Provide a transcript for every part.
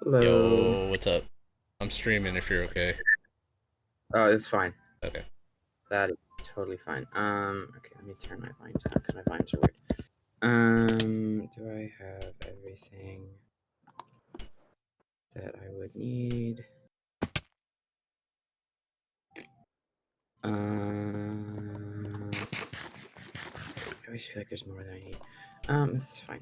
Hello. Yo, what's up? I'm streaming if you're okay. Oh, it's fine. Okay. That is totally fine. Okay, let me turn my volumes down because my volumes are weird. Do I have everything that I would need? I always feel like there's more than I need. It's fine.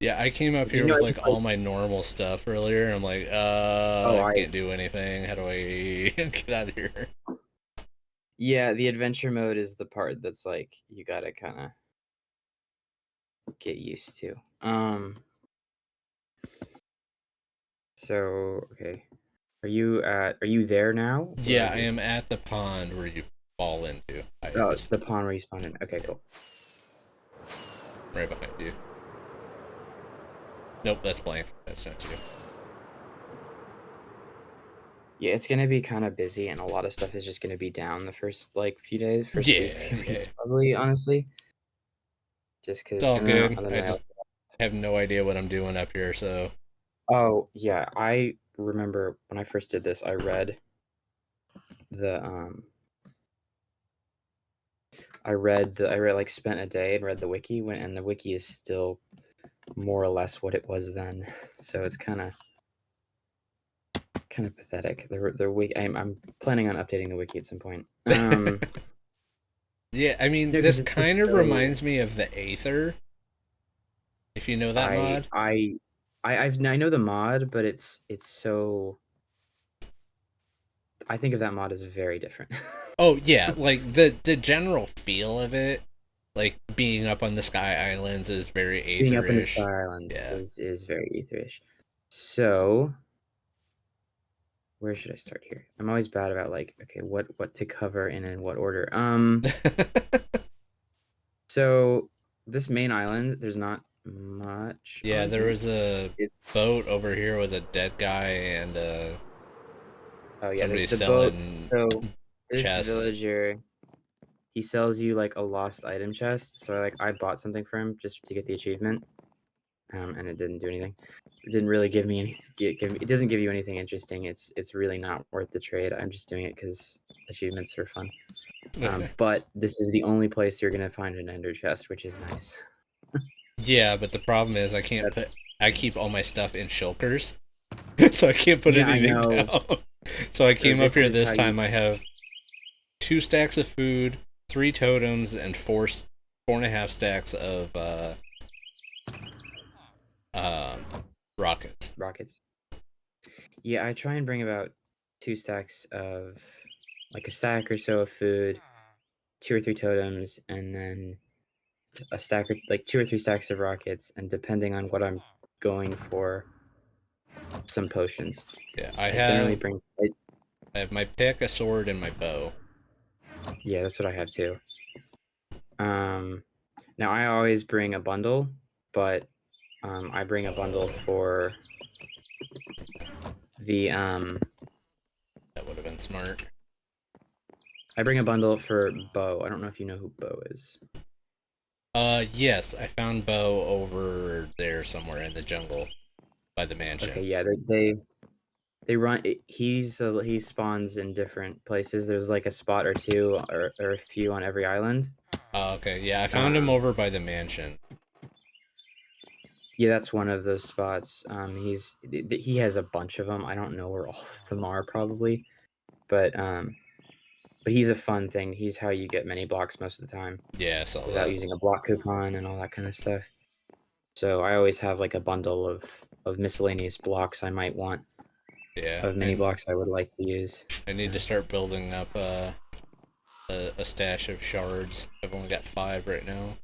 Yeah, I came up You here know, with I like just like. all my normal stuff earlier, and I'm like, Oh, I can't do anything. How do I get out of here? yeah, the adventure mode is the part that's like you gotta kind of get used to. So okay, Are you there now? Where are Yeah, I you? am at the pond where you fall into. I Oh, just the pond where you spawned in. Okay, cool. right behind you. Nope, that's blank. That's not you. Yeah, it's gonna be kind of busy, and a lot of stuff is just gonna be down the first like few days, first week, Yeah, few yeah. weeks, probably. Honestly, just It's because, all and then good. and then I I just also. have no idea what I'm doing up here, so Oh yeah, I remember when I first did this, the I read like spent a day and read the wiki when and the wiki is still more or less what it was then, so it's kind of pathetic. The wiki. I'm planning on updating the wiki at some point. yeah, I mean, No, because this it's just kind of so. reminds me of the Aether, if you know that I mod. I I know the mod, but it's so. I think of that mod as very different. Oh yeah, like the general feel of it, like being up on the Sky Islands, is very Being up in the Aetherish. Sky Islands Yeah. is very etherish. So where should I start here? I'm always bad about like okay, what to cover and in what order. So this main island, there's not much Yeah, on there here. was a It's boat over here with a dead guy and oh yeah, somebody there's the boat. selling So this chests. villager, he sells you like a lost item chest. So I bought something for him just to get the achievement. And it didn't do anything. It didn't really give me any. It doesn't give you anything interesting. It's really not worth the trade. I'm just doing it because achievements are fun. But this is the only place you're gonna find an ender chest, which is nice. Yeah, but the problem is I can't put. That's I keep all my stuff in shulkers, so I can't put yeah, I anything know. down. So I So came up this here is this how you. time. I have 2 stacks of food, 3 totems, and 4.5 stacks of um, rockets. Rockets. Yeah, I try and bring about 2 stacks of like a stack or so of food, 2 or 3 totems, and then a stack or like 2 or 3 stacks of rockets. And depending on what I'm going for, some potions. Yeah, I generally bring. I have my pick, a sword, and my bow. Yeah, that's what I have too. Um, Now I always bring a bundle, but I bring a bundle for the That would have been smart. I bring a bundle for Bo. I don't know if you know who Bo is. Yes, I found bow over there somewhere in the jungle by the Okay, mansion. yeah, they run. He spawns in different places. There's like a spot or two or a few on every island. Okay, yeah, I found him Um, over by the mansion. yeah, that's one of those spots. He has a bunch of them. I don't know where all of them are probably, but he's a fun thing. He's how you get many blocks most of the time Yeah, I saw without that. using a block coupon and all that kind of stuff. So I always have like a bundle of miscellaneous blocks I might want, Yeah, of mini and blocks I would like to use. I need to start building up a stash of shards. I've only got 5 right now.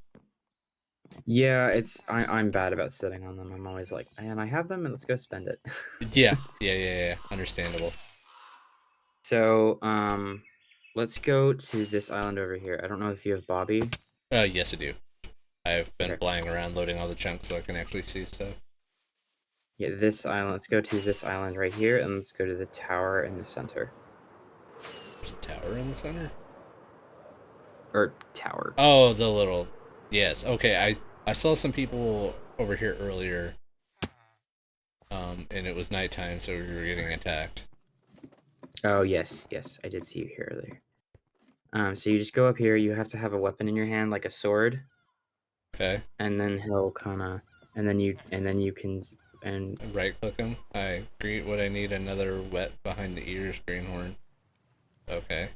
Yeah, I'm bad about sitting on them. I'm always like, and I have them, and let's go spend it. Yeah, yeah. Understandable. So let's go to this island over here. I don't know if you have Bobby. Yes, I do. I've been Okay, flying around loading all the chunks so I can actually see stuff. yeah, this island. Let's go to this island right here, and let's go to the tower in the center. There's a tower in the center. Or tower. Oh, the little. Yes. Okay. I saw some people over here earlier and it was nighttime, so we were getting attacked. Oh, yes, yes, I did see you here earlier. So you just go up here. You have to have a weapon in your hand, like a sword, Okay. and then he'll kind of, and then you can, and Right click him. I greet what I need another wet behind the ears greenhorn. Okay.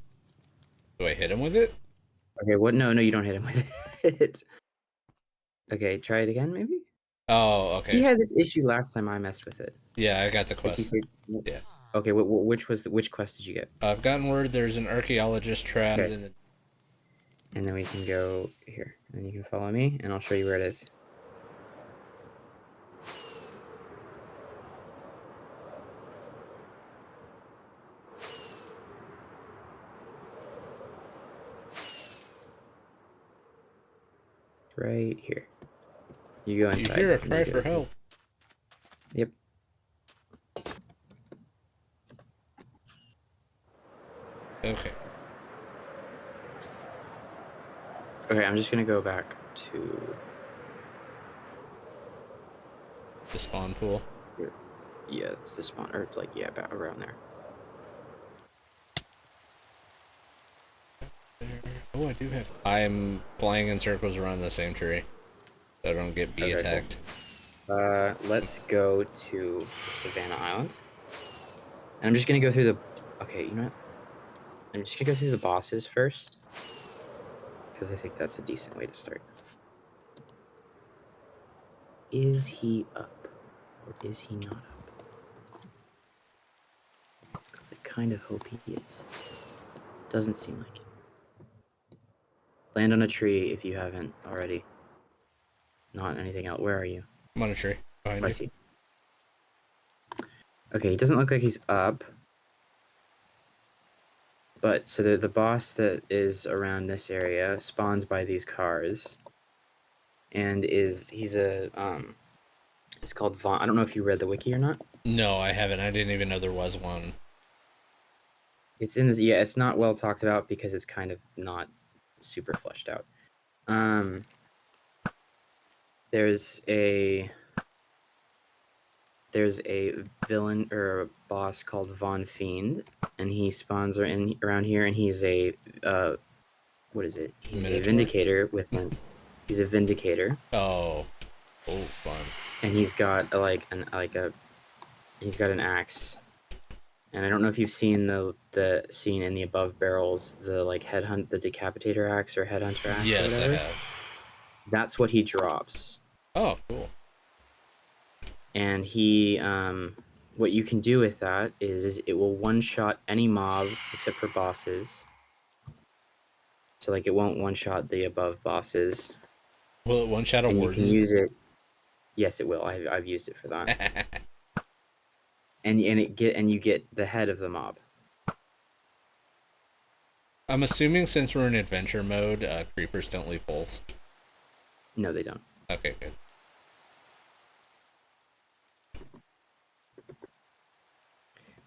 Do I hit him with it? okay, what? No, no, you don't hit him with it. Okay, try it again, maybe. Oh, He okay. had this issue last time I messed with it. Yeah, I got the Does he quest. say? Yeah. Okay, which quest did you get? I've gotten word there's an archaeologist trap Okay, in the. and then we can go here, and you can follow me, and I'll show you where it is. Right here. You go You inside, hear a and you cry go. for help. Yep. Okay. Okay, I'm just gonna go back to. The spawn pool. Here. Yeah, it's the spawn, or like yeah, about around there. Oh, I do have. I'm flying in circles around the same tree, so I don't get bee Okay, cool. attacked. Let's go to Savannah Island, and I'm just gonna go through the. Okay, you know what? I'm just gonna go through the bosses first, because I think that's a decent way to start. Is he up, or is he not up? Because I kind of hope he is. Doesn't seem like it. Land on a tree if you haven't already. Not anything else. Where are you? I'm on a tree Oh, behind I you. see. Okay, he doesn't look like he's up. But so the boss that is around this area spawns by these cars, and he's a it's called Vaughn. I don't know if you read the wiki or not. No, I haven't. I didn't even know there was one. It's in this. Yeah, it's not well talked about because it's kind of not super fleshed out. Um, there's a there's a villain or a boss called Von Fiend, and he spawns around here, and he's a what is it? He's a Minotaur? vindicator with an he's a vindicator, Oh. Oh, fun. and he's got he's got an axe. And I don't know if you've seen the scene in the above barrels, the like the decapitator axe or headhunter axe or Yes, I whatever. have. That's what he drops. Oh, cool. And what you can do with that is it will one shot any mob except for bosses. So like it won't one shot the above bosses, Will it one shot a and you can warden? use it. Yes, it will. I've used it for that. And you get the head of the mob. I'm assuming since we're in adventure mode, creepers don't leave holes. No, they don't. Okay, good.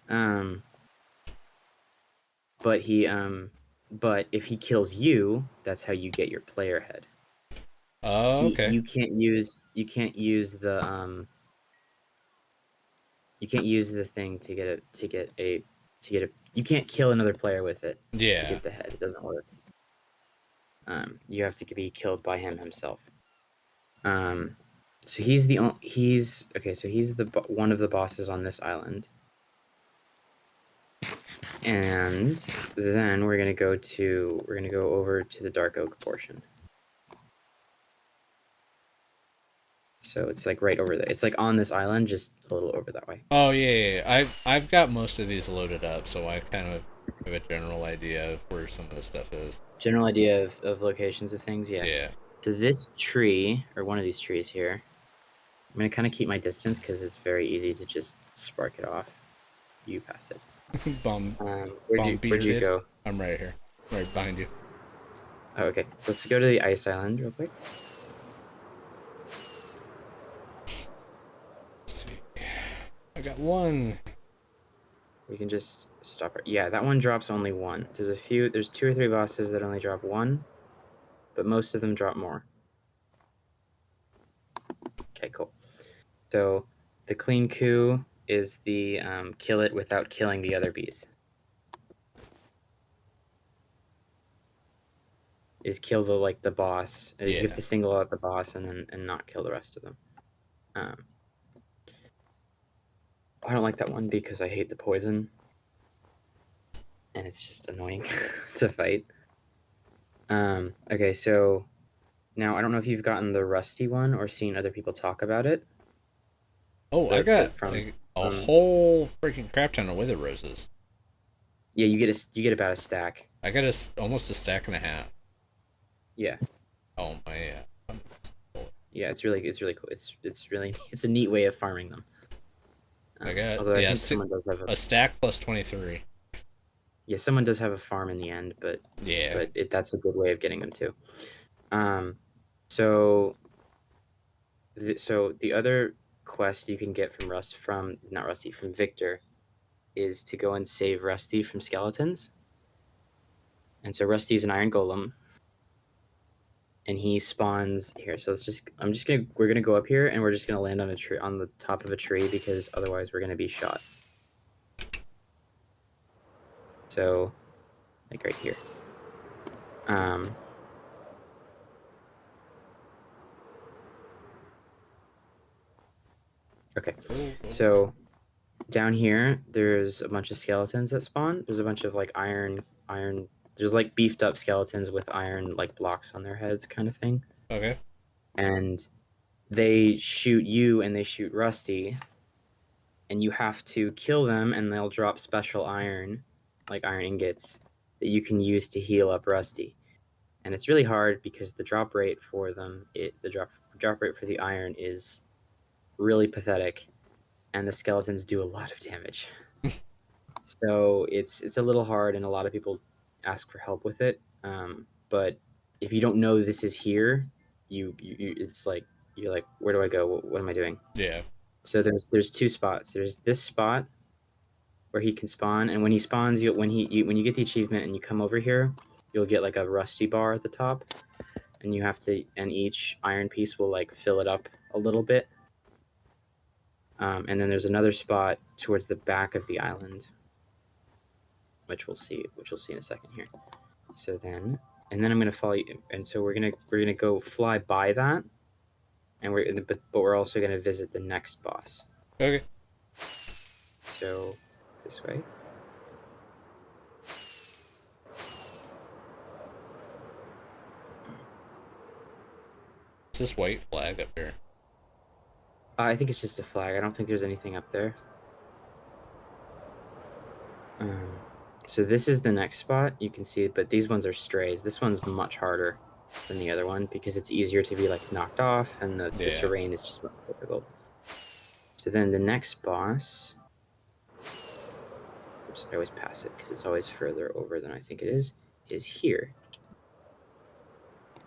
Um, but he but if he kills you, that's how you get your player head. Oh, okay. You can't use the thing to get a you can't kill another player with it to Yeah. get the head. It doesn't work. You have to be killed by him himself. Um, so he's okay. So he's one of the bosses on this island, and then we're gonna go over to the Dark Oak portion. So it's like right over there. It's like on this island, just a little over that way. Oh, yeah. I've got most of these loaded up, so I kind of have a general idea of where some of the stuff is. General idea of locations of things, yeah. Yeah. So this tree, or one of these trees here, I'm gonna kind of keep my distance because it's very easy to just spark it off. You passed it. Bomb Where'd beater you did. go? I'm right here, right behind you. Oh, okay. Let's go to the ice island real quick. Let's see. I got one. We can just stop it. Yeah, that one drops only one. There's two or three bosses that only drop one, but most of them drop more. Okay, cool. So The clean coup is the kill it without killing the other bees. Is kill the boss. You have Yeah. to single out the boss and not kill the rest of them. Um, I don't like that one because I hate the poison, and it's just annoying to fight. Okay, so now I don't know if you've gotten the rusty one or seen other people talk about it. Oh, I The got from like a from whole freaking crap ton of wither roses. Yeah, you get about a stack. I got almost a stack and a half. Yeah, Oh my. yeah, it's really cool. It's really it's a neat way of farming them. I got Although I yeah think someone does have a stack plus 23. someone does have a farm in the end, Yeah. that's a good way of getting them too. Um, so so the other quest you can get from not Rusty from Victor is to go and save Rusty from skeletons. And so Rusty's an iron golem, and he spawns here. So we're gonna go up here, and we're just gonna land on a tree on the top of a tree because otherwise we're gonna be shot. So like right here. Um, okay, so down here there's a bunch of skeletons that spawn. There's a bunch of like iron. There's like beefed up skeletons with iron like blocks on their heads, kind of thing. Okay. And they shoot you and they shoot Rusty, and you have to kill them, and they'll drop special iron, like iron ingots, that you can use to heal up Rusty. And it's really hard because the drop rate for them, the drop rate for the iron is really pathetic, and the skeletons do a lot of damage. So it's a little hard, and a lot of people ask for help with it. But if you don't know this is here, it's like you're like, where do I go? What am I doing? Yeah. So there's two spots. There's this spot where he can spawn, and when he spawns, when you get the achievement and you come over here, you'll get like a rusty bar at the top, and each iron piece will like fill it up a little bit. And then there's another spot towards the back of the island, which we'll see in a second here. So then, and then I'm gonna follow you, and so we're gonna go fly by that, and but we're also gonna visit the next boss. Okay. So this way. It's this white flag up here. I think it's just a flag. I don't think there's anything up there. Um, so this is the next spot. You can see, but these ones are strays. This one's much harder than the other one because it's easier to be like knocked off, and the Yeah. terrain is just more difficult. So then the next boss. Oops, I always pass it because it's always further over than I think it is. Is here.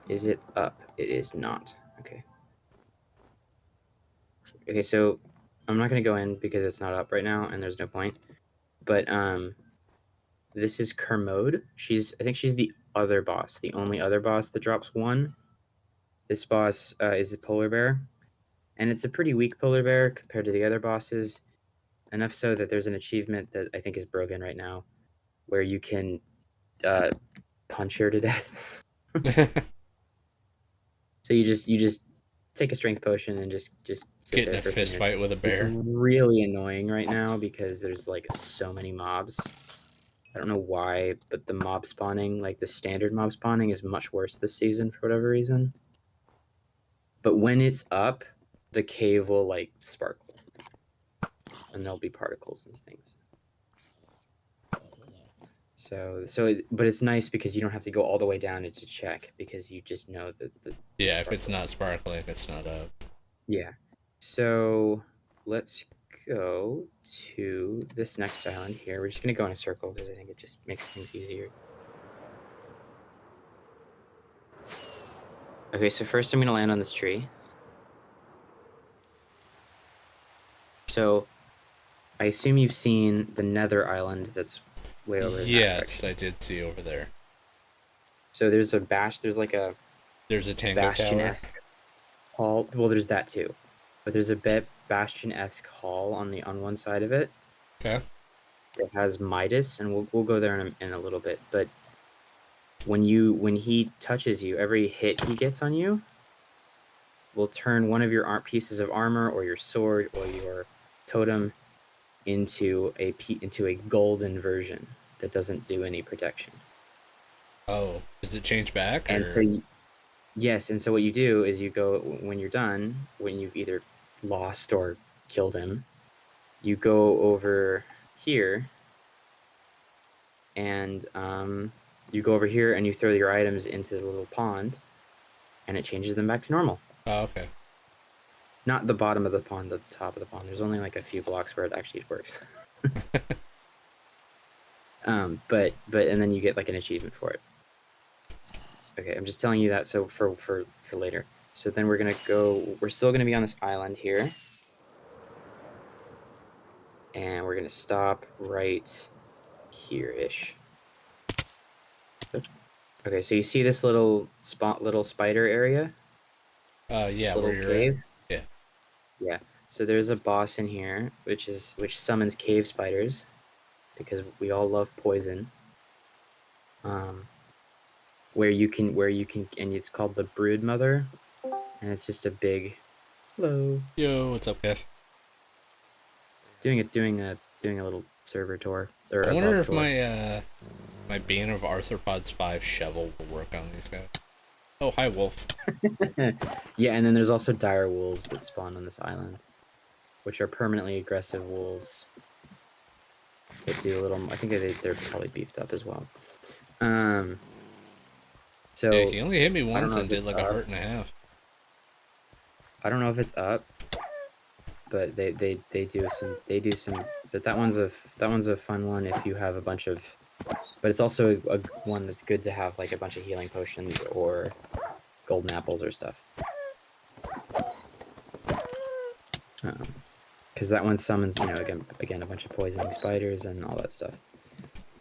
Is it up? It is not. Okay. Okay, so I'm not gonna go in because it's not up right now, and there's no point. But this is Kermode. I think she's the other boss, the only other boss that drops one. This boss is the polar bear, and it's a pretty weak polar bear compared to the other bosses. Enough so that there's an achievement that I think is broken right now, where you can uh, punch her to death. So you just take a strength potion and just sit Get in there a for a few fist minutes. fight with a It's bear. really annoying right now because there's like so many mobs. I don't know why, but the mob spawning, like the standard mob spawning, is much worse this season for whatever reason. But when it's up, the cave will like sparkle, and there'll be particles and things. But it's nice because you don't have to go all the way down to check because you just know that the Yeah, if it's sparkle. not sparkling, it's not up. Yeah. So let's go to this next island here. We're just gonna go in a circle because I think it just makes things easier. Okay, so first I'm gonna land on this tree. So I assume you've seen the Nether Island that's way over in that Yes, direction. I did see over there. So there's like a There's a tango tower. bastion-esque hall. Well, there's that too. but there's a Bastion-esque hall on one side of it Okay. that has Midas, and we'll go there in a little bit. But when he touches you, every hit he gets on you will turn one of your pieces of armor or your sword or your totem into a golden version that doesn't do any protection. Oh, does it change back And so or? yes, and so what you do is you go when you're done, when you've either lost or killed him, you go over here and you go over here and you throw your items into the little pond and it changes them back to normal. Oh, okay. Not the bottom of the pond, the top of the pond. There's only like a few blocks where it actually works. But and then you get like an achievement for it. Okay, I'm just telling you that so for later. So then we're still gonna be on this island here. And we're gonna stop right here-ish. Okay, so you see this little spider area? This Yeah, where little you're at. cave? Yeah. Yeah. So there's a boss in here, which summons cave spiders, because we all love poison. Um, where you can, and it's called the Brood Mother, and it's just a big hello. Yo, what's up, guys? Doing a little server tour or I wonder above if tour. my Bane of Arthropods 5 shovel will work on these guys. Oh, hi, Wolf. Yeah, and then there's also dire wolves that spawn on this island, which are permanently aggressive wolves that do a little. I think they're probably beefed up as well. Um, Yeah, so he only hit me I don't once know and if did it's like a up. hurt and a half. I don't know if it's up, but they do some. But that one's a fun one if you have a bunch of. But it's also a one that's good to have like a bunch of healing potions or golden apples or stuff. Because that one summons, again a bunch of poisoning spiders and all that stuff.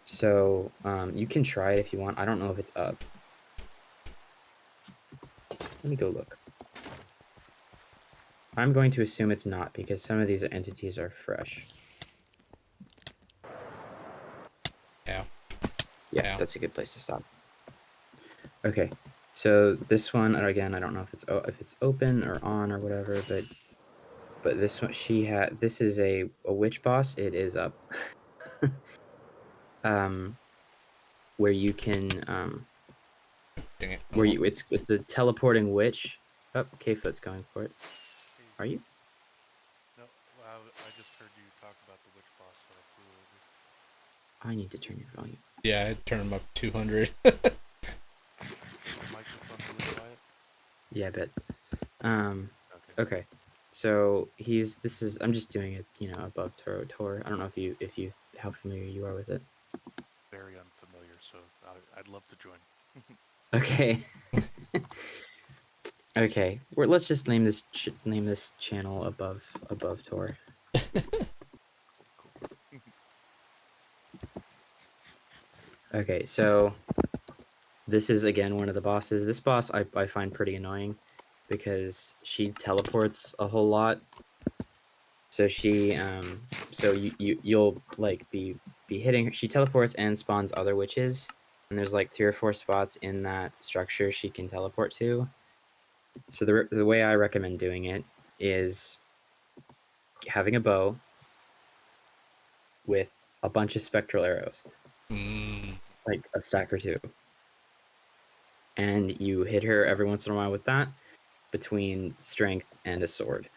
So you can try it if you want. I don't know if it's up. Let me go look. I'm going to assume it's not because some of these entities are fresh. Yeah. Yeah, Yeah. that's a good place to stop. Okay, so this one again, I don't know if it's open or on or whatever, but this one this is a witch boss. It is up. um, where you can Dang it. Oh where well. you it's a teleporting witch. Oh, K-Foot's going for it. Hey, Are you? no, well, I just heard you talk about the witch boss, so I flew over. I need to turn your volume. Yeah, I turned him up 200. Is the microphone really quiet? Yeah, I bet. Um, Okay, okay. So I'm just doing it, above tour. I don't know how familiar you are with it. very unfamiliar, so I'd love to join. Okay. Okay. Let's just name this channel above tour. Cool. Okay. So this is again one of the bosses. This boss I find pretty annoying because she teleports a whole lot. So you'll like be hitting her. She teleports and spawns other witches, and there's like 3 or 4 spots in that structure she can teleport to. So the way I recommend doing it is having a bow with a bunch of spectral arrows, mm, like a stack or two, and you hit her every once in a while with that between strength and a sword.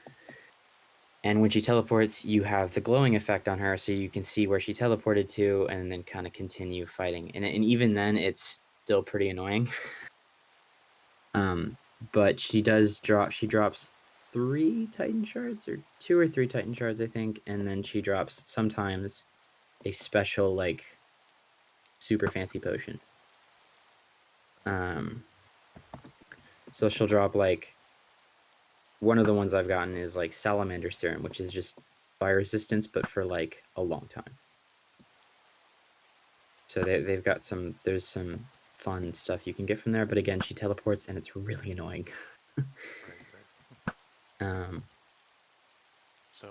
And when she teleports, you have the glowing effect on her, so you can see where she teleported to, and then kind of continue fighting. And even then, it's still pretty annoying. But she does drop. She drops 3 Titan shards, or 2 or 3 Titan shards, I think, and then she drops sometimes a special like super fancy potion. Um, so she'll drop like one of the ones I've gotten is like salamander serum, which is just fire resistance, but for like a long time. So they've got there's some fun stuff you can get from there. But again, she teleports and it's really annoying. Right, right. um, So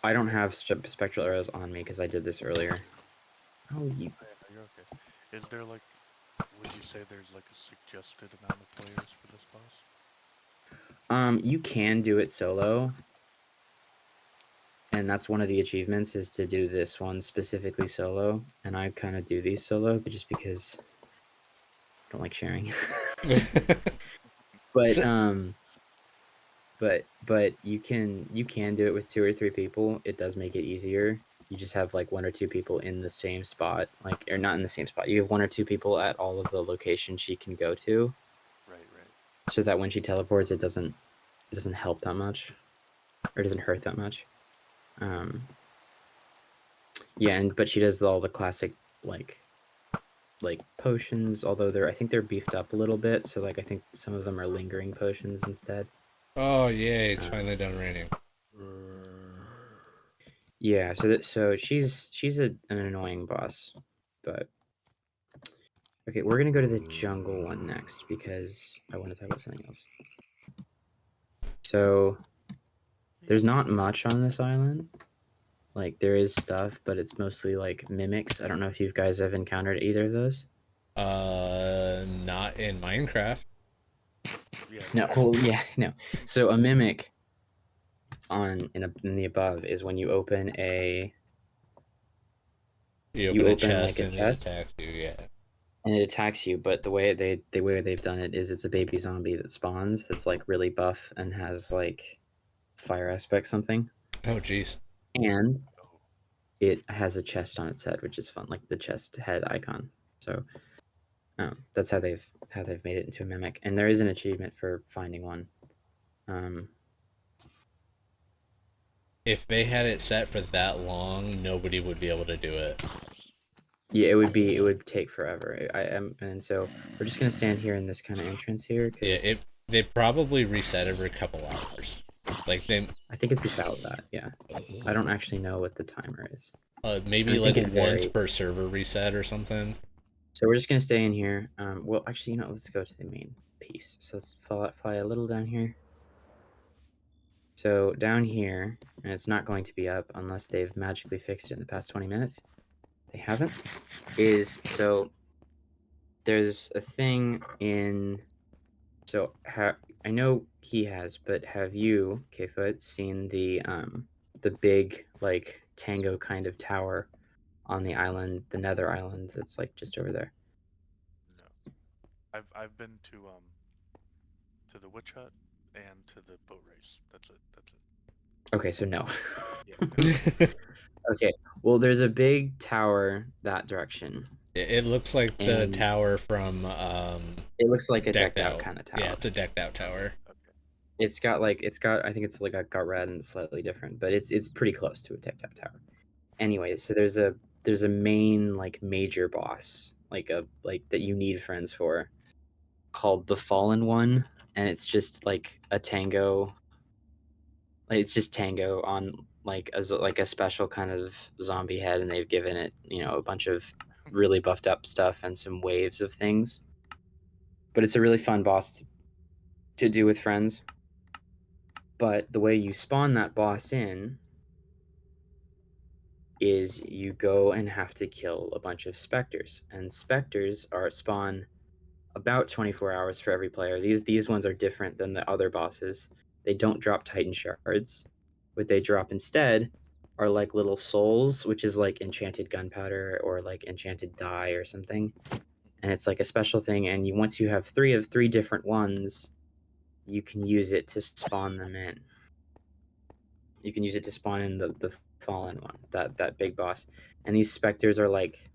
I don't have spectral arrows on me because I did this earlier. Oh, you. yeah, you're okay. Is there like, would you say there's like a suggested amount of players for this boss? You can do it solo, and that's one of the achievements is to do this one specifically solo. And I kind of do these solo, but just because I don't like sharing. but So- but you can do it with 2 or 3 people. It does make it easier. You just have like 1 or 2 people in the same spot, like or not in the same spot. You have 1 or 2 people at all of the locations she can go to, Right, right. so that when she teleports, it doesn't help that much, or it doesn't hurt that much. Um, yeah, but she does all the classic like potions. Although I think they're beefed up a little bit. So like I think some of them are lingering potions instead. oh yay! It's Um, finally done raining. yeah, so she's an annoying boss, but okay, we're gonna go to the jungle one next because I want to talk about something else. So there's not much on this island. Like there is stuff, but it's mostly like mimics. I don't know if you guys have encountered either of those. Not in Minecraft. Yeah, No, neither. well, yeah, no. So a mimic in the above is when You you open a open like chest a and it chest attacks you. Yeah. and it attacks you. But the way they've done it is it's a baby zombie that spawns that's like really buff and has like fire aspect something, Oh jeez. and Oh, it has a chest on its head, which is fun, like the chest head icon. So that's how they've made it into a mimic, and there is an achievement for finding one. Um, If they had it set for that long, nobody would be able to do it. yeah, it would take forever. I am, and so we're just gonna stand here in this kind of entrance here Yeah, because they probably reset every couple hours. Like they I think it's about that. Yeah, I don't actually know what the timer is, and maybe I think like it once varies. per server reset or something. So we're just gonna stay in here. Well, actually, let's go to the main piece. So let's fly a little down here. So down here, and it's not going to be up unless they've magically fixed it in the past 20 minutes. They haven't. Is so there's a thing in. So I know he has, but have you, Kfoot, seen the big like tango kind of tower on the island, the Nether Island that's like just over there? no. I've been to the witch hut and to the boat race. That's it. That's it. Okay, so no. Yeah, no. Okay, well, there's a big tower that direction, It looks like the and tower from it looks like a Decked decked out Out. kind of Yeah, tower. it's a decked out tower. Okay. It's got I think it's like got red and slightly different, but it's pretty close to a decked out tower. Anyways, so there's a main like major boss like that you need friends for called the Fallen One, and it's just like a tango. Like, it's just tango on like like a special kind of zombie head, and they've given it a bunch of really buffed up stuff and some waves of things. But it's a really fun boss to do with friends. But the way you spawn that boss in is you go and have to kill a bunch of specters, and specters are spawn about 24 hours for every player. These ones are different than the other bosses. They don't drop Titan shards. What they drop instead are like little souls, which is like enchanted gunpowder or like enchanted dye or something. And it's like a special thing. And once you have three different ones, you can use it to spawn them in. You can use it to spawn in the fallen one, that big boss. And these specters are like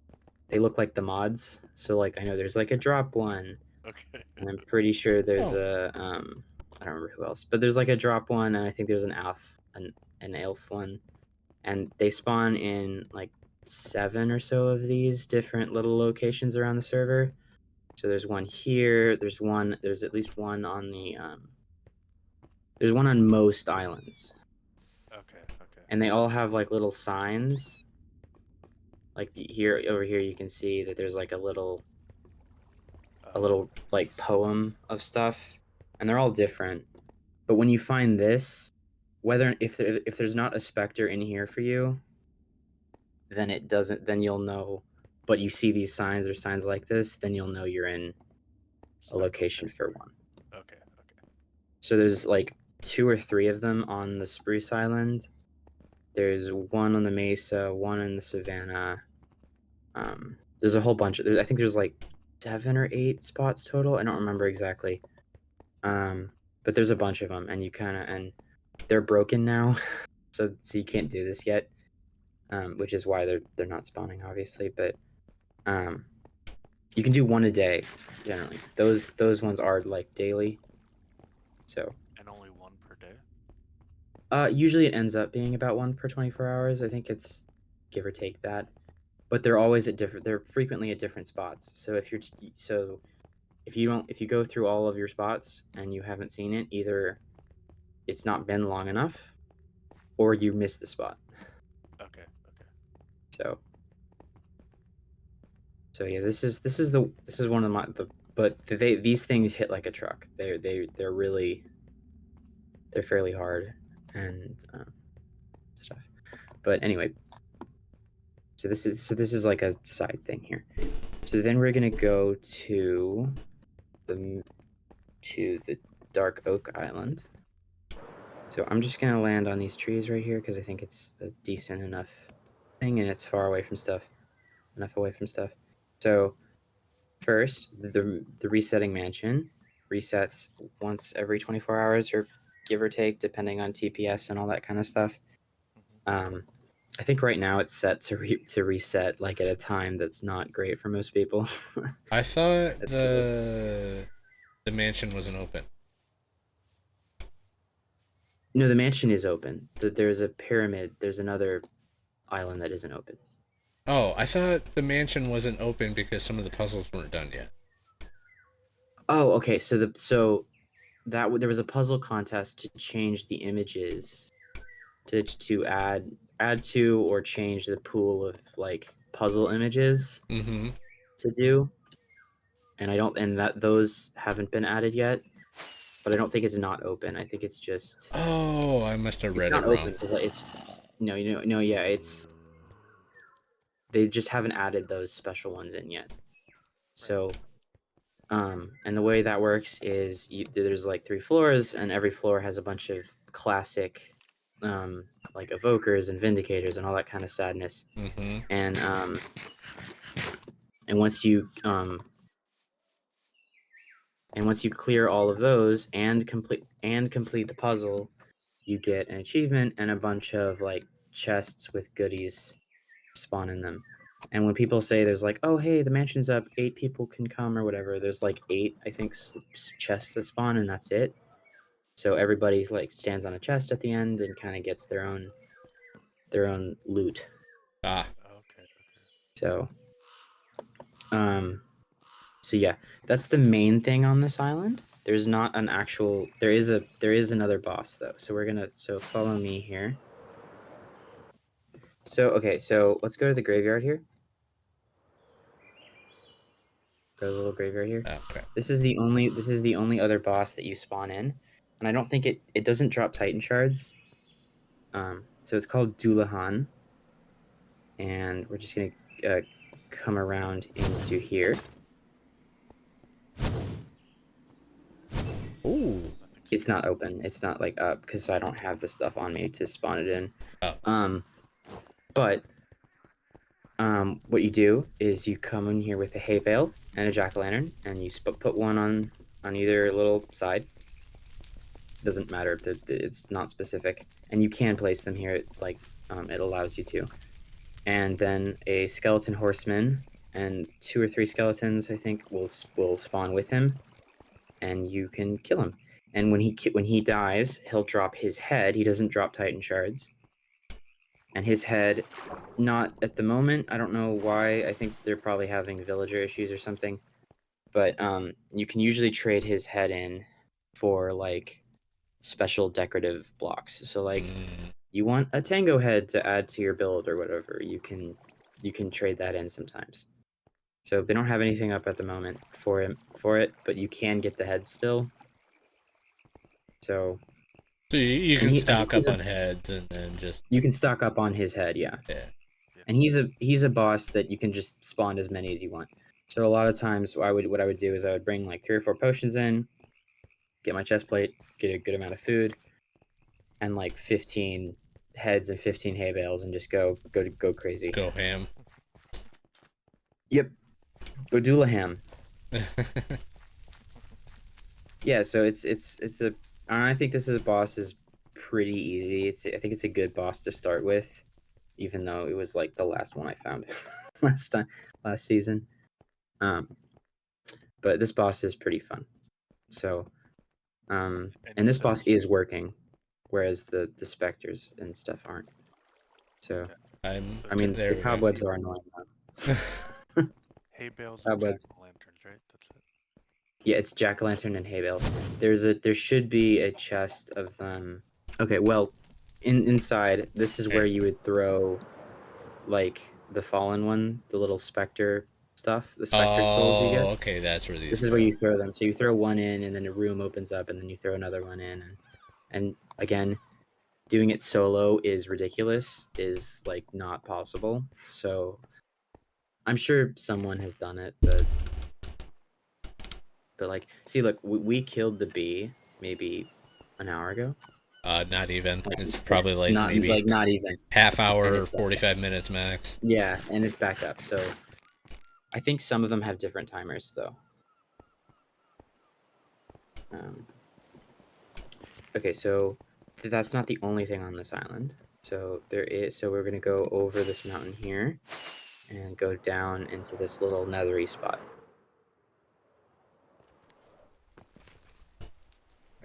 they look like the mods. So like I know there's like a drop one, Okay. and I'm pretty sure there's Oh, I don't remember who else, but there's like a drop one, and I think there's an elf one, and they spawn in like 7 or so of these different little locations around the server. So there's one here. There's at least one on there's one on most islands, Okay. Okay. and they all have like little signs. Like here over here, you can see that there's like a little Okay. like poem of stuff, and they're all different. But when you find this, whether if there's not a specter in here for you, then it doesn't. Then you'll know. But you see these signs or signs like this, then you'll know you're in a location for one. Okay. Okay. So there's like 2 or 3 of them on the Spruce Island. There's one on the Mesa, one in the Savannah. There's a whole bunch. I think there's like 7 or 8 spots total. I don't remember exactly. But there's a bunch of them, and and they're broken now, so you can't do this yet. Which is why they're not spawning, obviously. But you can do one a day generally. Those ones are like daily. So And only one per day. usually it ends up being about one per 24 hours. I think it's give or take that. But they're always at different. They're frequently at different spots. So if you go through all of your spots and you haven't seen it, either it's not been long enough, or you missed the spot. Okay. Okay. So yeah, this is one of these things hit like a truck. They're really they're fairly hard and stuff. But anyway, so this is like a side thing here. So then we're gonna go to the Dark Oak Island. So I'm just gonna land on these trees right here because I think it's a decent enough thing and it's far away from stuff, enough away from stuff. So first, the resetting mansion resets once every 24 hours or give or take, depending on TPS and all that kind of stuff. I think right now it's set to reset like at a time that's not great for most people. I thought That's the mansion wasn't open. No, the mansion is open. There's a pyramid. There's another island that isn't open. Oh, I thought the mansion wasn't open because some of the puzzles weren't done yet. Oh, okay. So there was a puzzle contest to change the images to add to or change the pool of like puzzle images Mm-hmm. to do. And those haven't been added yet, but I don't think it's not open. I think it's just Oh, I must have it's read it not wrong. open because it's no, yeah, it's they just haven't added those special ones in yet. So and the way that works is there's like 3 floors, and every floor has a bunch of classic like evokers and vindicators and all that kind of sadness. Mm-hmm. And once you clear all of those and complete the puzzle, you get an achievement and a bunch of like chests with goodies spawn in them. And when people say there's like, oh hey, the mansion's up, 8 people can come or whatever, there's like 8, I think, chests that spawn, and that's it. So everybody like stands on a chest at the end and kind of gets their own loot. Ah. Okay. Okay. So so yeah, that's the main thing on this island. There's not an actual. There is another boss though. So follow me here. So okay, so let's go to the graveyard here. Go to the little graveyard here. Okay. This is the only other boss that you spawn in, and I don't think it doesn't drop Titan shards. So it's called Dullahan, and we're just gonna come around into here. Ooh. It's not open. It's not like up because I don't have the stuff on me to spawn it in. Oh. But what you do is you come in here with a hay bale and a jack-o'-lantern, and you put one on either little side. Doesn't matter if it's not specific, and you can place them here. Like it allows you to. And then a skeleton horseman and 2 or 3 skeletons, I think, will spawn with him, and you can kill him. And when he dies, he'll drop his head. He doesn't drop Titan shards. And his head, not at the moment. I don't know why. I think they're probably having villager issues or something. But you can usually trade his head in for like special decorative blocks. So like you want a tango head to add to your build or whatever, you can trade that in sometimes. So they don't have anything up at the moment for it, but you can get the head still. So So you And can I think stock up on heads and then just you can stock up on his head, yeah. yeah. And he's a boss that you can just spawn as many as you want. So a lot of times, what I would do is I would bring like 3 or 4 potions in, get my chest plate, get a good amount of food, and like 15 heads and 15 hay bales, and just go crazy. Go ham. Yep, go Doolaham. Yeah, so it's a. I think this is a boss is pretty easy. I think it's a good boss to start with, even though it was like the last one I found last season. But this boss is pretty fun. So, and you this said boss is working, whereas the specters and stuff aren't. So, okay. I mean, There the we go. cobwebs are annoying though. Hay bales and Cobwebs. jack-o'-lanterns, right? That's it. Yeah, it's jack-o'-lantern and hay bales. There should be a chest of them. Okay, well, inside this is where you would throw, like the fallen one, the little specter stuff, the specter souls you get. Oh, okay, that's where these This is where go. you throw them. So you throw one in, and then a room opens up, and then you throw another one in, and again, doing it solo is ridiculous. Is like not possible. So I'm sure someone has done it, but like, see, look, we killed the bee maybe an hour ago. Not even. Like, It's probably like not maybe not even, half and hour, it's back up. 45 minutes max. Yeah, and it's back up. So I think some of them have different timers though. Um, okay, so that's not the only thing on this island. So there is. So we're gonna go over this mountain here, and go down into this little nethery spot.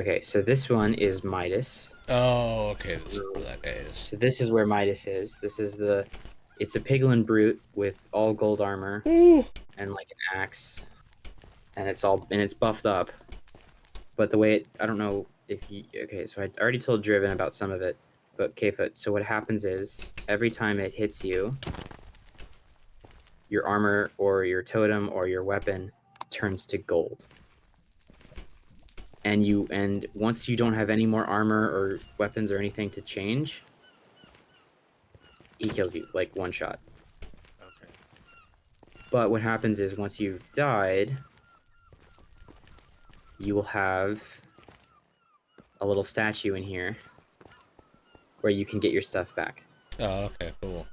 Okay, so this one is Midas. Oh, okay, this is where that guy is. So this is where Midas is. This is it's a piglin brute with all gold armor Ooh. and like an axe, and it's buffed up. But the way I don't know if you okay, so I already told Driven about some of it, but Kfoot. So what happens is every time it hits you, your armor or your totem or your weapon turns to gold. And once you don't have any more armor or weapons or anything to change, he kills you like one shot. Okay. But what happens is once you've died, you will have a little statue in here where you can get your stuff back. Oh, okay, cool.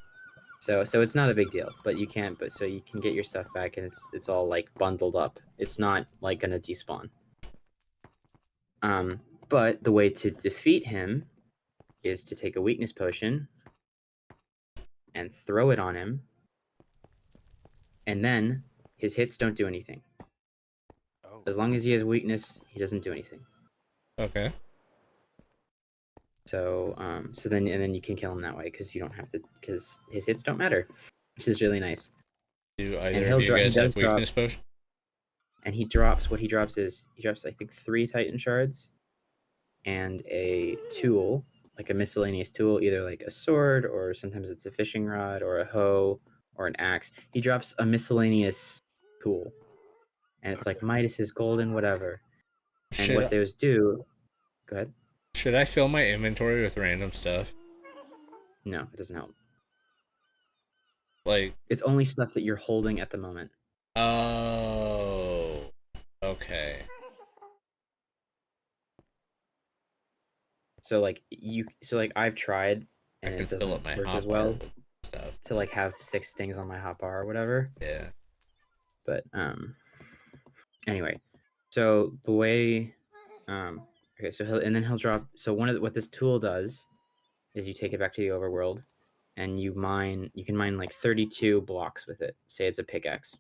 So it's not a big deal, but you can't. But so you can get your stuff back, and it's all like bundled up. It's not like gonna despawn. But the way to defeat him is to take a weakness potion and throw it on him, and then his hits don't do anything. Oh. As long as he has weakness, he doesn't do anything. Okay. So so then you can kill him that way because you don't have to because his hits don't matter, which is really nice. Do And either of you he guys does have drop, weakness potion? and he drops I think 3 Titan shards and a tool, like a miscellaneous tool, either like a sword or sometimes it's a fishing rod or a hoe or an axe. He drops a miscellaneous tool, and it's like Midas's golden whatever. And what those do, go ahead. Should I fill my inventory with random stuff? No, it doesn't help. Like, It's only stuff that you're holding at the moment. oh, okay. So like I've tried I and can it fill up doesn't my work as hotbar well with stuff. to like have 6 things on my hotbar or whatever. Yeah. But anyway, so the way okay, so he'll drop. So what this tool does is you take it back to the overworld, and you can mine like 32 blocks with it. Say it's a pickaxe.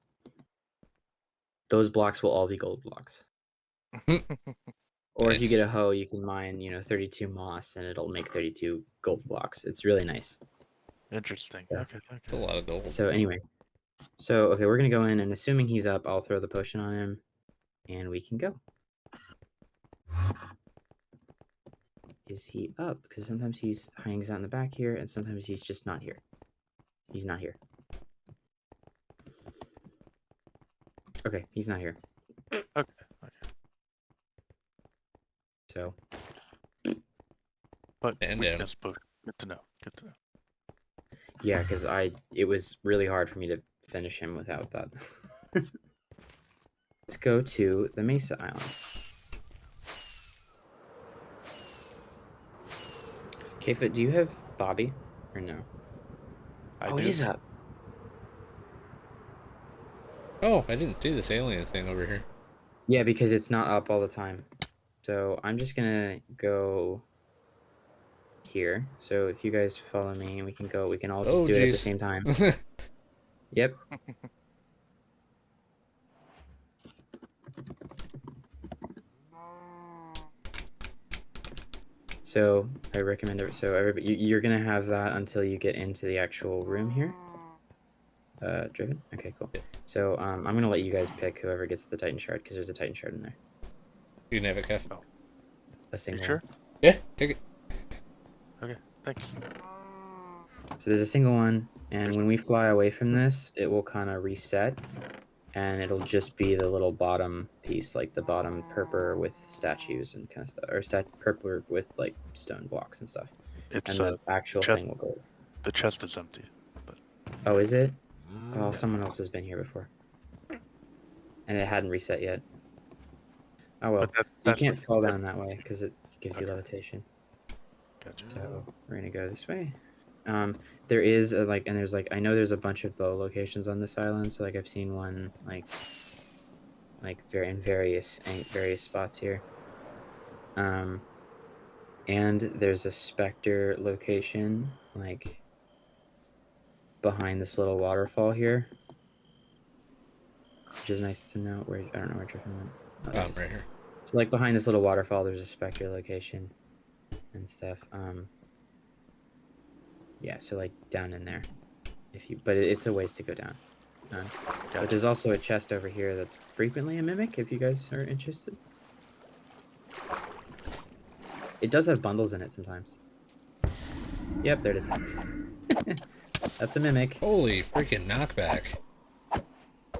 Those blocks will all be gold blocks. Or if you Nice. get a hoe, you can mine 32 moss, and it'll make 32 gold blocks. It's really nice. Interesting. Yeah. Okay. It's a lot of gold. So anyway, okay, we're gonna go in, and assuming he's up, I'll throw the potion on him, and we can go. Is he up? Because sometimes he's hangs out in the back here, and sometimes he's just not here. He's not here. Okay, he's not here. Okay. So But And weakness potion. Good to know. Good to know. Yeah, because it was really hard for me to finish him without that. Let's go to the Mesa Island. Kfoot, do you have Bobby or no? I Oh, do. it is up. Oh, I didn't see this alien thing over here. Yeah, because it's not up all the time. So I'm just gonna go here. So if you guys follow me, we can all just Oh, do it at the jeez. same time. Yep. So I recommend it. So everybody, you're gonna have that until you get into the actual room here. Driven. Okay, cool. Yeah. So I'm gonna let you guys pick whoever gets the Titan shard because there's a Titan shard in there. You can have it, Kev. Oh, A you single sure? one. Yeah, take it. Okay, thanks. So there's a single one, and There's- when we fly away from this, it will kind of reset, and it'll just be the little bottom piece, like the bottom purple with statues and kind of stuff, or purple with like stone blocks and stuff, It's and the actual chest. thing will go. The chest is empty. But Oh, is it? Oh, yeah. someone else has been here before, and it hadn't reset yet. Oh well, But that, you that's can't what. fall down that way because it gives you Okay. levitation. Gotcha. So we're gonna go this way. There is a, like, and there's like I know there's a bunch of bow locations on this island. So like I've seen one like very in various spots here. And there's a specter location like behind this little waterfall here, which is nice to know. Where I don't know where Griffin went. Oh, there it is. Right here. So like behind this little waterfall, there's a specter location and stuff. Yeah, so like down in there, but it's a ways to go down. But Gotcha. there's also a chest over here that's frequently a mimic. If you guys are interested, it does have bundles in it sometimes. Yep, there it is. That's a mimic. Holy freaking knockback.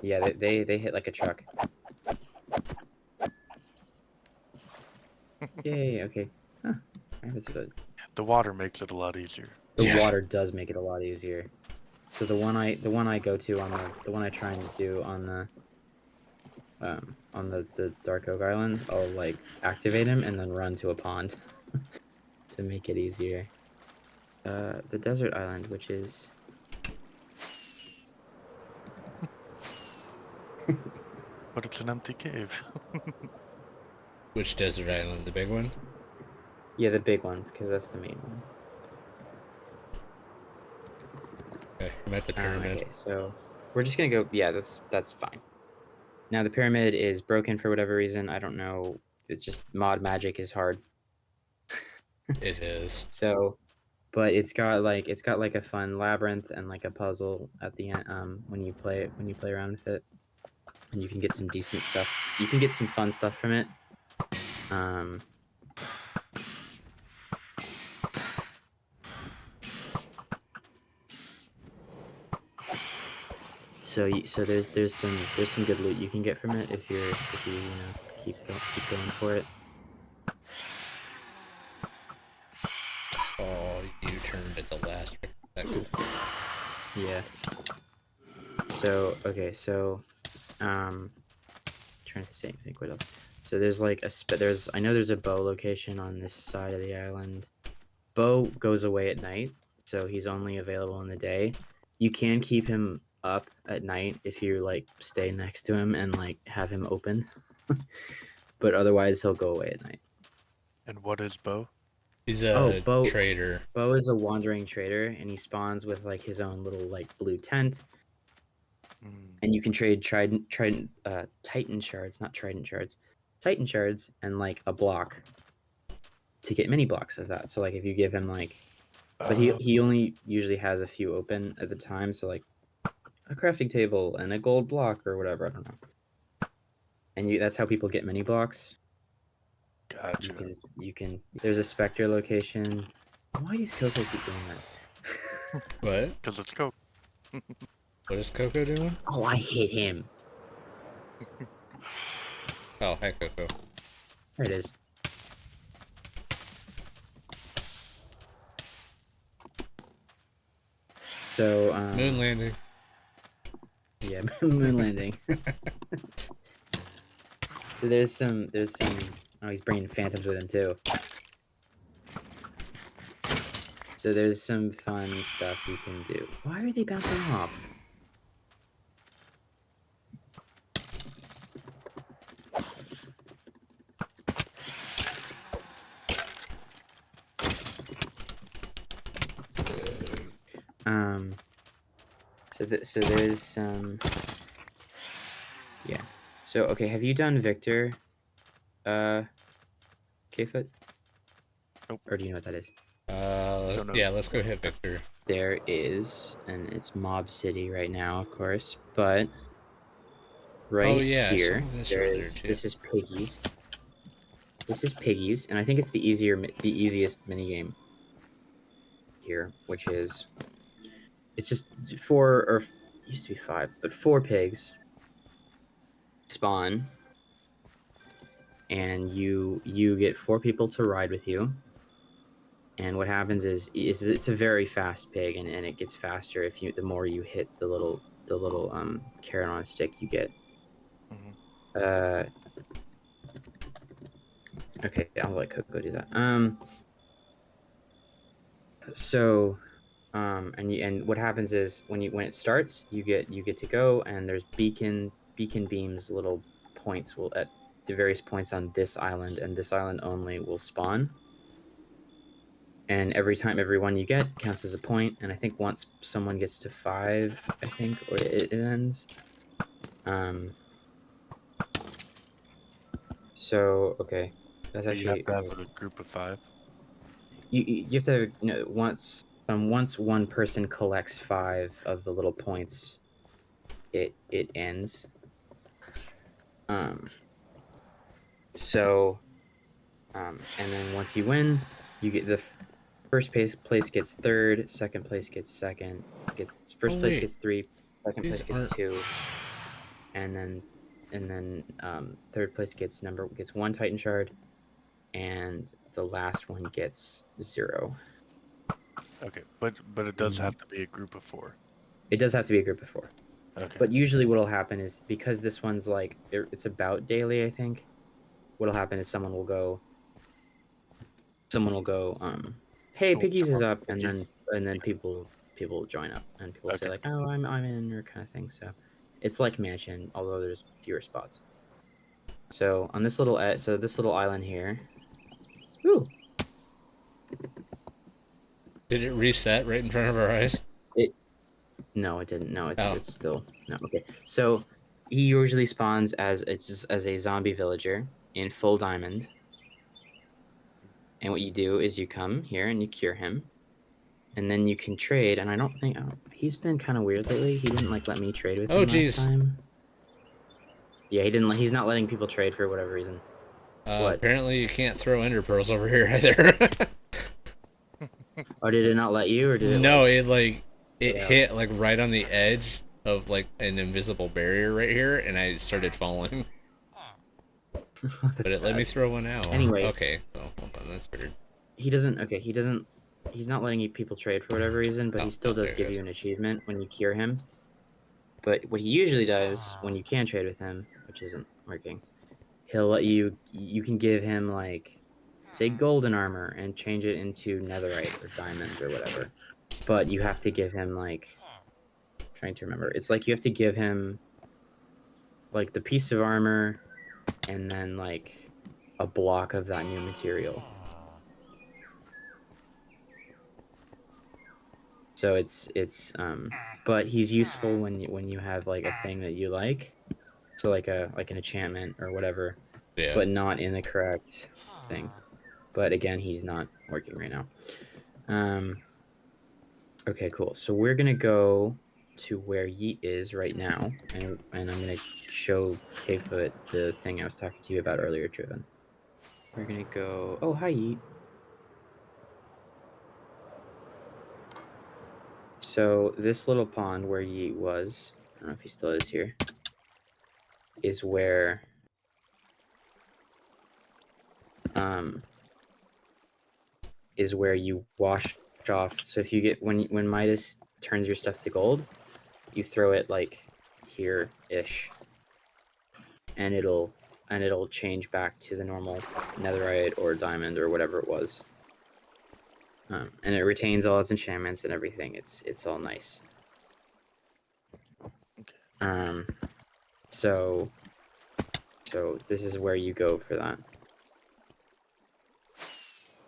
Yeah, they hit like a truck. Yay. Okay. Huh. Alright, that's good. The water makes it a lot easier. The Yeah. water does make it a lot easier. So the one I go to on the one I try and do on the Dark Oak Island, I'll like activate him and then run to a pond to make it easier. The desert island, which is But it's an empty cave. Which desert island? The big one? yeah, the big one because that's the main one. Okay, I'm at the pyramid. Okay, so we're just gonna go. Yeah, that's fine. Now the pyramid is broken for whatever reason. I don't know. It's just mod magic is hard. It is. So, but it's got like a fun labyrinth and like a puzzle at the end. When you play around with it, and you can get some decent stuff. You can get some fun stuff from it. So there's some good loot you can get from it if you keep going for it. Oh, you turned at the last second. Yeah. So okay, so trying to think what else. So there's like I know there's a bow location on this side of the island. Bow goes away at night, so he's only available in the day. You can keep him up at night if you like stay next to him and like have him open. But otherwise he'll go away at night. And what is Bo? He's Oh, a Bo trader. Bo is a wandering trader and he spawns with like his own little like blue tent. And you can trade Titan shards, not Trident shards, Titan shards, and like a block to get mini blocks of that. So like if you give him like, but he only usually has a few open at the time. So like a crafting table and a gold block or whatever. I don't know. And that's how people get mini blocks. Gotcha. You can. There's a specter location. Why does Coco keep doing that? What? Because it's Coke. What is Coco doing? Oh, I hit him. Oh, hi, Coco. There it is. So Moon landing. yeah, moon landing. So there's some. Oh, he's bringing phantoms with him too. So there's some fun stuff you can do. Why are they bouncing off? So there's some. Yeah. So okay, have you done Victor? K-foot? Nope. Or do you know what that is? Don't know. Yeah, let's go hit Victor. There is, and it's Mob City right now, of course, but right Oh yeah, I saw here, this there earlier is. too. This is Piggies. This is Piggies, and I think it's the easiest mini game here, which is it's just four or used to be five, but four pigs spawn, and you get four people to ride with you. And what happens is it's a very fast pig, and it gets faster if you the more you hit the little carrot on a stick you get. Hmm. Uh, okay, I'll let Coco do that. So and what happens is when it starts, you get to go, and there's beacon beams, little points will at the various points on this island, and this island only will spawn. And every one you get counts as a point, and I think once someone gets to 5, I think, or it ends. So okay, that's So you have actually to have a group of 5. you have to once one person collects 5 of the little points, it ends. Um, so and then once you win, you get first place gets third, second place gets second, gets Oh first place wait, gets 3, second these place gets aren't. 2, and then third place gets 1 Titan shard, and the last one gets 0. Okay, but it does Mhm. have to be a group of 4. It does have to be a group of 4. Okay. But usually what'll happen is, because this one's like it's about daily, I think. What'll happen is someone will go, hey, Oh, Piggies is someone up, pick you. and then people will join up, and people say Okay. like, oh, I'm in, or kind of thing. So it's like Mansion, although there's fewer spots. So on this little island here. Ooh, Did it reset right in front of our eyes? it no, it didn't. No, Oh, it's still no. Okay, so he usually spawns as a zombie villager in full diamond. And what you do is you come here and you cure him, and then you can trade. And I don't think he's been kind of weird lately. He didn't like let me trade with oh him last geez. time. Yeah, he didn't. He's not letting people trade for whatever reason. What? Apparently you can't throw ender pearls over here either. Oh, did it not let you, or did it No, like it get out? hit like right on the edge of like an invisible barrier right here, and I started falling. But That's it let me bad. throw one out. Anyway, Okay, so hold on, that's weird. he doesn't. Okay, he doesn't. He's not letting people trade for whatever reason, but Oh, he still there does it give goes. you an achievement when you cure him. But what he usually does when you can trade with him, which isn't working, he'll let you can give him like, say, golden armor and change it into netherite or diamond or whatever. But you have to give him like, I'm trying to remember. It's like you have to give him like the piece of armor, and then like a block of that new material. So but he's useful when you have like a thing that you like. So like an enchantment or whatever, Yeah. but not in the correct thing. But again, he's not working right now. Um, okay, cool. So we're gonna go to where Yeet is right now, and I'm gonna show Kfoot the thing I was talking to you about earlier, Driven. We're gonna go. Oh, hi, Yeet. So this little pond where Yeet was, I don't know if he still is here, is where um is where you wash off. So if you get when Midas turns your stuff to gold, you throw it like here-ish, and it'll change back to the normal netherite or diamond or whatever it was. And it retains all its enchantments and everything. It's all nice. Okay. So this is where you go for that.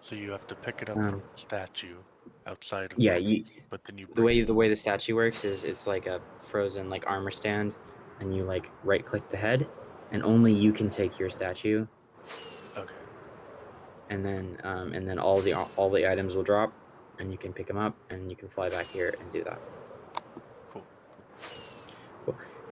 So you have to pick it up from the statue outside of Yeah, the but then you the bring way the statue works is it's like a frozen like armor stand, and you like right click the head, and only you can take your statue, Okay. and then all the items will drop, and you can pick them up, and you can fly back here and do that.